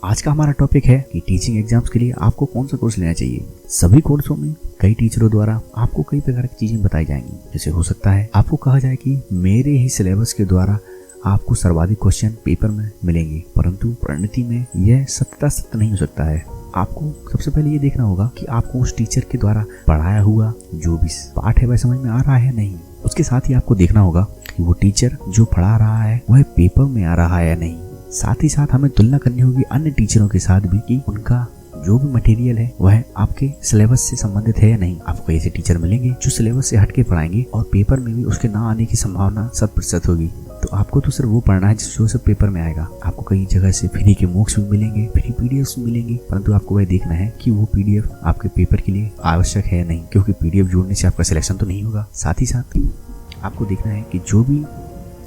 आज का हमारा टॉपिक है कि टीचिंग एग्जाम्स के लिए आपको कौन सा कोर्स लेना चाहिए। सभी कोर्सों में कई टीचरों द्वारा आपको कई प्रकार की चीजें बताई जाएंगी। जैसे हो सकता है आपको कहा जाए कि मेरे ही सिलेबस के द्वारा आपको सर्वाधिक क्वेश्चन पेपर में मिलेंगे, परंतु परिणति में यह सत्य नहीं हो सकता है। आपको सबसे पहले ये देखना होगा कि आपको उस टीचर के द्वारा पढ़ाया हुआ जो भी पाठ है वह समझ में आ रहा है या नहीं। उसके साथ ही आपको देखना होगा कि वो टीचर जो पढ़ा रहा है वह पेपर में आ रहा है या नहीं। साथ ही साथ हमें तुलना करनी होगी अन्य टीचरों के साथ भी कि उनका जो भी मटेरियल है वह आपके सिलेबस से संबंधित है या नहीं। आपको कई ऐसे टीचर मिलेंगे जो सिलेबस से हटके पढ़ाएंगे और पेपर में भी उसके ना आने की संभावना 100% होगी। तो आपको तो सिर्फ वो पढ़ना है जो सिर्फ पेपर में आएगा। आपको कई जगह से फ्री के मॉक्स भी मिलेंगे, फ्री पीडीएफ भी मिलेंगे, परंतु आपको वह देखना है कि वो पीडीएफ आपके पेपर के लिए आवश्यक है या नहीं, क्योंकि पीडीएफ जोड़ने से आपका सिलेक्शन तो नहीं होगा। साथ ही साथ आपको देखना है कि जो भी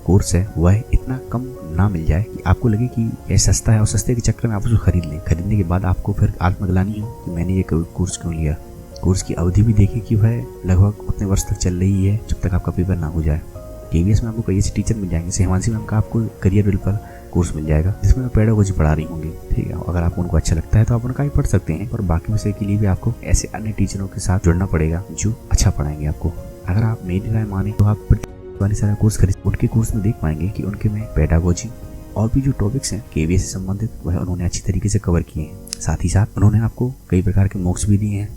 कोर्स है वह इतना कम ना मिल जाए कि आपको लगे कि यह सस्ता है और सस्ते के चक्कर में आप उसको खरीद लें। खरीदने के बाद आपको फिर आत्मग्लानि हो कि मैंने ये कोर्स क्यों लिया। कोर्स की अवधि भी देखिए कि वह लगभग उतने वर्ष तक चल रही है जब तक आपका पेपर ना हो जाए। केवीएस में आपको कई ऐसे टीचर मिल जाएंगे। हिमांशी मैम का आपको करियर बिल पर कोर्स मिल जाएगा जिसमें पेडागोजी पढ़ा रही होंगी। ठीक है, अगर आपको उनको अच्छा लगता है तो आप उनका ही पढ़ सकते हैं, और बाकी विषय के लिए भी आपको ऐसे अन्य टीचरों के साथ जुड़ना पड़ेगा जो अच्छा पढ़ाएंगे आपको। अगर आप मेरी राय माने तो आप वाली सारा कोर्स खरीद उनके कोर्स में देख पाएंगे कि उनके में पेडागोजी और भी जो टॉपिक्स हैं केवीएस से संबंधित वह उन्होंने अच्छी तरीके से कवर किए हैं। साथ ही साथ उन्होंने आपको कई प्रकार के मॉक्स भी दिए हैं,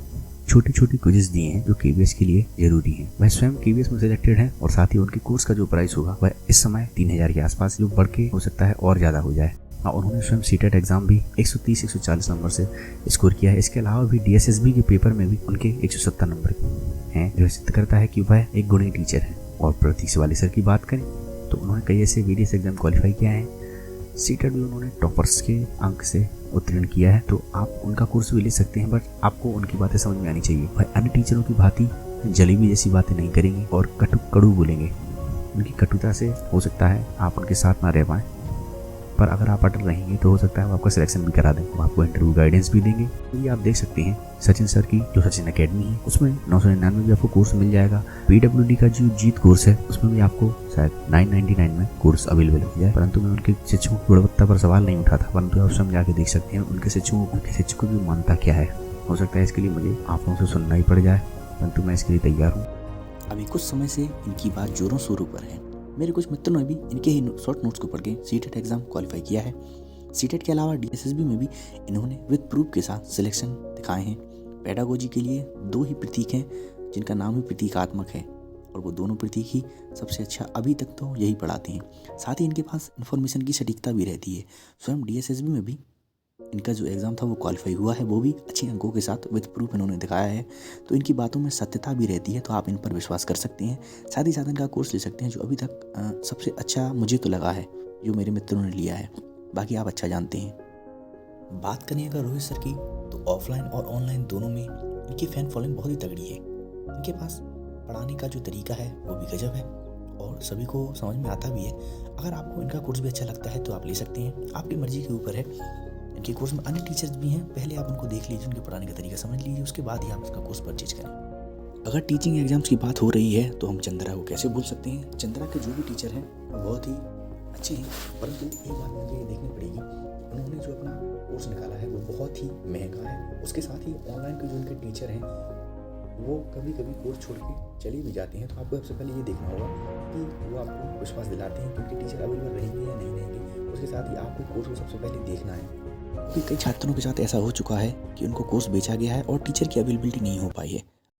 छोटे छोटे क्विज़ेस दिए हैं जो केवीएस के लिए जरूरी हैं। वह स्वयं केवीएस में सिलेक्टेड है और साथ ही उनके कोर्स का जो प्राइस होगा वह इस समय 3000 के आसपास, जो बढ़ के हो सकता है और ज़्यादा हो जाए। और उन्होंने स्वयं सीटेट एग्जाम भी 130-140 नंबर से स्कोर किया है। इसके अलावा भी डीएसएसबी के पेपर में भी उनके 170 नंबर हैं, जो सिद्ध करता है कि वह एक गुणी टीचर है। और प्रतीक वाले सर की बात करें तो उन्होंने कई ऐसे वीडियस एग्जाम क्वालिफाई किया है। सीटेट भी उन्होंने टॉपर्स के अंक से उत्तीर्ण किया है, तो आप उनका कोर्स भी ले सकते हैं, बट आपको उनकी बातें समझ में आनी चाहिए। वह अन्य टीचरों की भांति जलेबी जैसी बातें नहीं करेंगे और कड़ू बोलेंगे। उनकी कटुता से हो सकता है आप उनके साथ ना रह पाएँ, पर अगर आप अटल रहेंगे तो हो सकता है वो आपका सिलेक्शन भी करा दें। वो आपको इंटरव्यू गाइडेंस भी देंगे। तो ये आप देख सकते हैं सचिन सर की जो सचिन अकेडमी है उसमें 999 भी आपको कोर्स मिल जाएगा। पीडब्ल्यूडी का जो जीत कोर्स है उसमें भी आपको शायद 999 में कोर्स अवेलेबल हो जाए। परंतु मैं उनके शिक्षकों की गुणवत्ता पर सवाल नहीं उठाता, परंतु आप समझा के देख सकते हैं उनके शिक्षकों की मान्यता क्या है। हो सकता है इसके लिए मुझे आप लोगों से सुनना ही पड़ जाए, परंतु मैं इसके लिए तैयार हूँ। अभी कुछ समय से इनकी बात जोरों शोरों पर है। मेरे कुछ मित्रों ने भी इनके ही शॉर्ट नोट्स को पढ़ के सीटेट एग्जाम क्वालिफाई किया है। सीटेट के अलावा डीएसएसबी में भी इन्होंने विद प्रूफ के साथ सिलेक्शन दिखाए हैं। पेडागोजी के लिए 2 ही प्रतीक हैं जिनका नाम ही प्रतीकात्मक है, और वो दोनों प्रतीक ही सबसे अच्छा अभी तक तो यही पढ़ाते हैं। साथ ही इनके पास इन्फॉर्मेशन की सटीकता भी रहती है। स्वयं डीएसएसबी में भी इनका जो एग्ज़ाम था वो क्वालिफाई हुआ है, वो भी अच्छे अंकों के साथ विद प्रूफ इन्होंने दिखाया है। तो इनकी बातों में सत्यता भी रहती है, तो आप इन पर विश्वास कर सकते हैं। साथ ही साथ इनका कोर्स ले सकते हैं जो अभी तक सबसे अच्छा मुझे तो लगा है जो मेरे मित्रों ने लिया है। बाकी आप अच्छा जानते हैं। बात करें अगर रोहित सर की, तो ऑफलाइन और ऑनलाइन दोनों में इनकी फ़ैन फॉलोइंग बहुत ही तगड़ी है। इनके पास पढ़ाने का जो तरीका है वो भी गजब है और सभी को समझ में आता भी है। अगर आपको इनका कोर्स भी अच्छा लगता है तो आप ले सकते हैं, आपकी मर्जी के ऊपर है। इनके कोर्स में अन्य टीचर्स भी हैं, पहले आप उनको देख लीजिए, उनके पढ़ाने का तरीका समझ लीजिए, उसके बाद ही आप इसका कोर्स परचेज करें। अगर टीचिंग एग्जाम्स की बात हो रही है तो हम चंद्रा को कैसे भूल सकते हैं। चंद्रा के जो भी टीचर हैं वो बहुत ही अच्छे हैं, परंतु एक बात मुझे देखनी पड़ेगी, उन्होंने जो अपना कोर्स निकाला है वो बहुत ही महंगा है। उसके साथ ही ऑनलाइन के जो उनके टीचर हैं वो कभी कभी कोर्स छोड़ के चले भी जाते हैं। तो आपको सबसे पहले ये देखना होगा कि वो आपको विश्वास दिलाते हैं कि उनके टीचर अवेलेबल रहेंगे या नहीं रहेंगे। उसके साथ ही आपको कोर्स को सबसे पहले देखना है, क्योंकि कई छात्रों के साथ ऐसा हो चुका है कि उनको कोर्स बेचा गया है और टीचर की अवेलेबिलिटी नहीं हो पाई है।